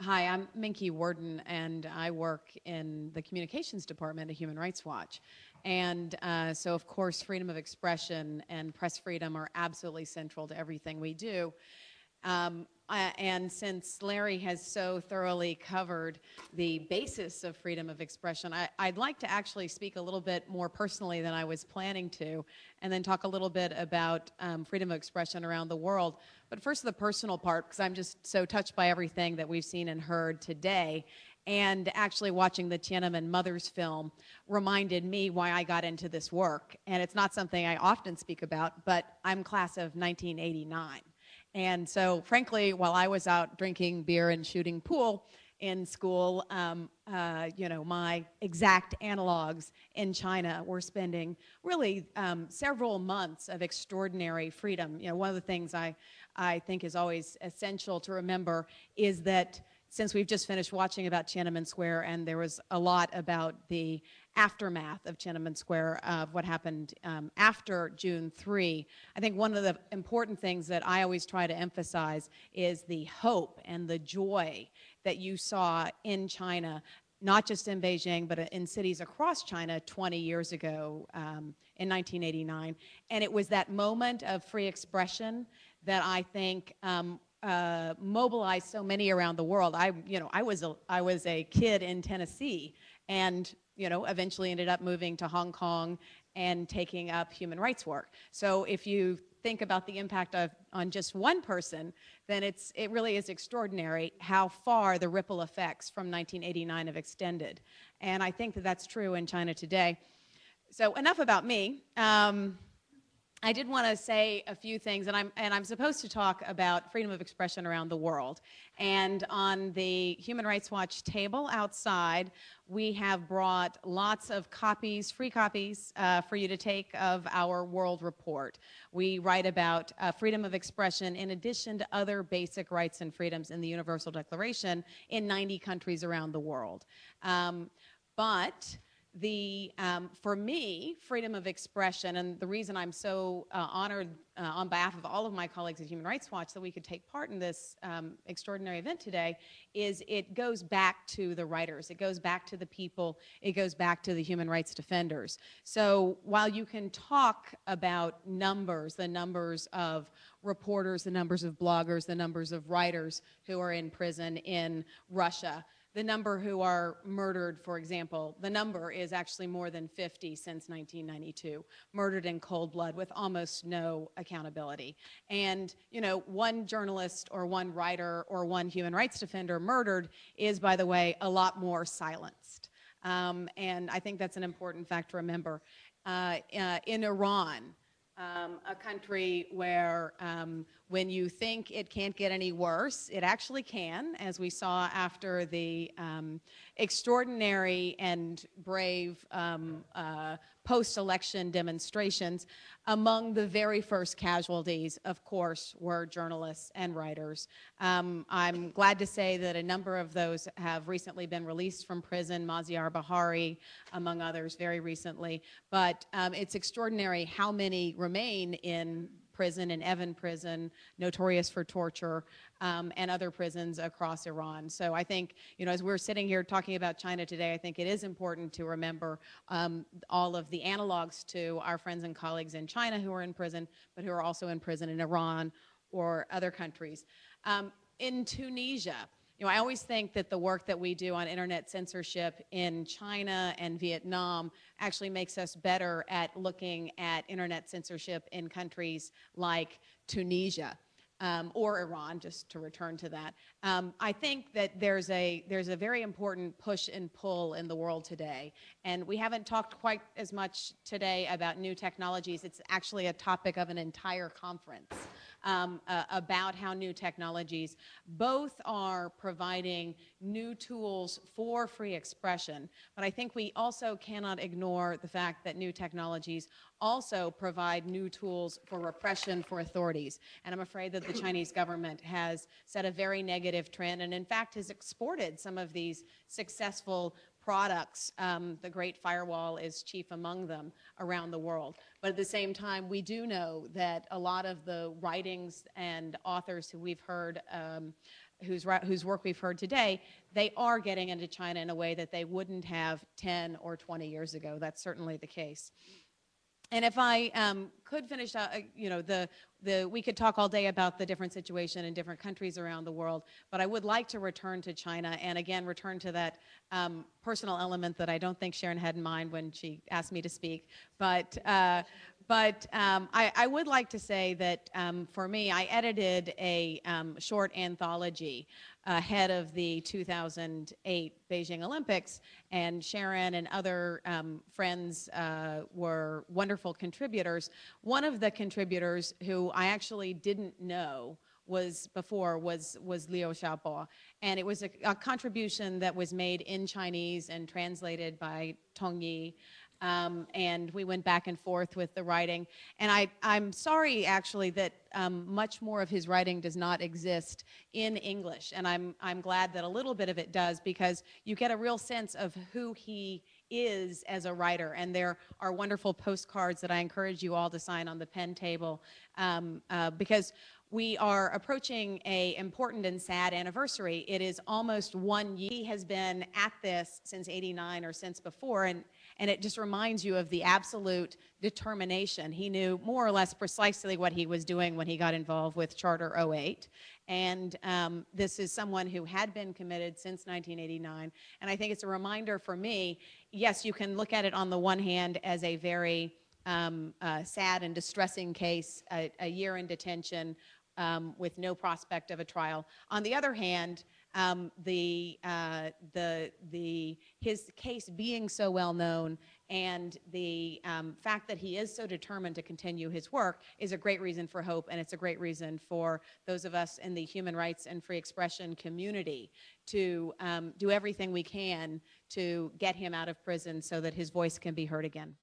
Hi, I'm Minky Worden, and I work in the communications department at Human Rights Watch. And so, of course, freedom of expression and press freedom are absolutely central to everything we do. And since Larry has so thoroughly covered the basis of freedom of expression, I'd like to actually speak a little bit more personally than I was planning to, and then talk a little bit about freedom of expression around the world. But first, the personal part, because I'm just so touched by everything that we've seen and heard today. And actually watching the Tiananmen Mothers film reminded me why I got into this work. And it's not something I often speak about, but I'm class of 1989. And so, frankly, while I was out drinking beer and shooting pool in school, my exact analogs in China were spending really several months of extraordinary freedom. You know, one of the things I think is always essential to remember is that since we've just finished watching about Tiananmen Square, and there was a lot about the aftermath of Tiananmen Square, of what happened after June 3, I think one of the important things that I always try to emphasize is the hope and the joy that you saw in China, not just in Beijing, but in cities across China 20 years ago in 1989. And it was that moment of free expression that I think mobilized so many around the world. I was a kid in Tennessee, and eventually ended up moving to Hong Kong and taking up human rights work. So if you think about the impact on just one person, then it really is extraordinary how far the ripple effects from 1989 have extended. And I think that that's true in China today. So enough about me. I did want to say a few things, and I'm supposed to talk about freedom of expression around the world. And on the Human Rights Watch table outside, we have brought lots of copies, free copies, for you to take of our world report. We write about freedom of expression in addition to other basic rights and freedoms in the Universal Declaration in 90 countries around the world. For me, freedom of expression, and the reason I'm so honored on behalf of all of my colleagues at Human Rights Watch that we could take part in this extraordinary event today, is it goes back to the writers, it goes back to the people, it goes back to the human rights defenders. So while you can talk about numbers, the numbers of reporters, the numbers of bloggers, the numbers of writers who are in prison in Russia, the number who are murdered, for example, the number is actually more than 50 since 1992, murdered in cold blood with almost no accountability. And, one journalist or one writer or one human rights defender murdered is, by the way, a lot more silenced. And I think that's an important fact to remember. In Iran, a country where when you think it can't get any worse, it actually can, as we saw after the extraordinary and brave post-election demonstrations. Among the very first casualties, of course, were journalists and writers. I'm glad to say that a number of those have recently been released from prison, Maziar Bahari, among others, very recently. But it's extraordinary how many remain in prison, in Evin prison, notorious for torture, and other prisons across Iran. So I think, as we're sitting here talking about China today, I think it is important to remember all of the analogs to our friends and colleagues in China who are in prison, but who are also in prison in Iran or other countries. In Tunisia, I always think that the work that we do on internet censorship in China and Vietnam actually makes us better at looking at internet censorship in countries like Tunisia or Iran, just to return to that. I think that there's a very important push and pull in the world today, and we haven't talked quite as much today about new technologies. It's actually a topic of an entire conference. About how new technologies both are providing new tools for free expression, but I think we also cannot ignore the fact that new technologies also provide new tools for repression for authorities. And I'm afraid that the Chinese government has set a very negative trend and in fact has exported some of these successful products. The Great Firewall is chief among them around the world. But at the same time, we do know that a lot of the writings and authors who we've heard whose work we've heard today, they are getting into China in a way that they wouldn't have 10 or 20 years ago. That's certainly the case. And if I could finish out, we could talk all day about the different situation in different countries around the world, but I would like to return to China and again return to that personal element that I don't think Sharon had in mind when she asked me to speak. But I would like to say that for me, I edited a short anthology ahead of the 2008 Beijing Olympics, and Sharon and other friends were wonderful contributors. One of the contributors who I actually didn't know was Liu Xiaobo, and it was a contribution that was made in Chinese and translated by Tong Yi. And we went back and forth with the writing. And I'm sorry, actually, that much more of his writing does not exist in English. And I'm glad that a little bit of it does, because you get a real sense of who he is as a writer. And there are wonderful postcards that I encourage you all to sign on the pen table, because we are approaching an important and sad anniversary. It is almost 1 year. He has been at this since '89 or since before, and it just reminds you of the absolute determination. He knew more or less precisely what he was doing when he got involved with Charter 08. And this is someone who had been committed since 1989. And I think it's a reminder for me, yes, you can look at it on the one hand as a very sad and distressing case, a year in detention with no prospect of a trial. On the other hand, his case being so well known and the fact that he is so determined to continue his work is a great reason for hope, and it's a great reason for those of us in the human rights and free expression community to do everything we can to get him out of prison so that his voice can be heard again.